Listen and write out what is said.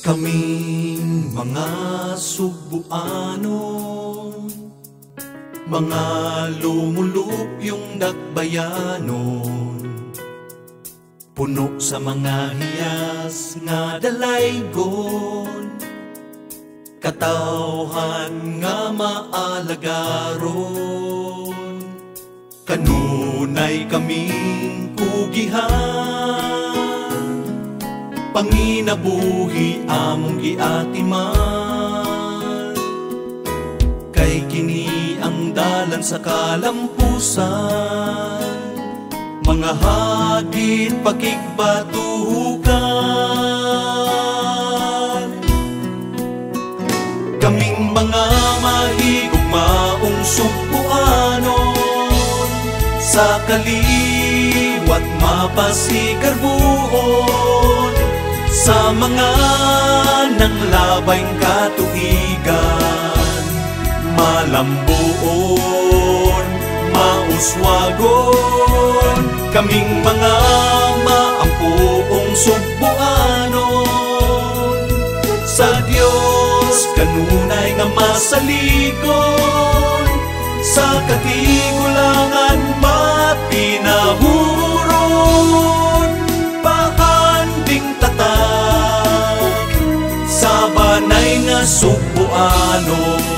Kaming mga Subuanon, mga lumulupyong dakbayanon, puno sa mga hiyas nga dalaygon, katawhan nga maalagaron. Kanunay kaming kugihan, panginabuhi among giatiman. Kay kini ang dalan sa kalampusan, mga hagit pakigbatuhukan. Kaming mga mahigugmaong Subuanon, sa kaliwat mapasikarbuhon, sa mga nanglabayng katuigan, malambuon, mauswagon. Kaming mga maampuong Subuanon, sa Dios kanunay nga masaligon, sa katigulangan mapinahuron. Pahanding tatag sa banay nga Subuanon.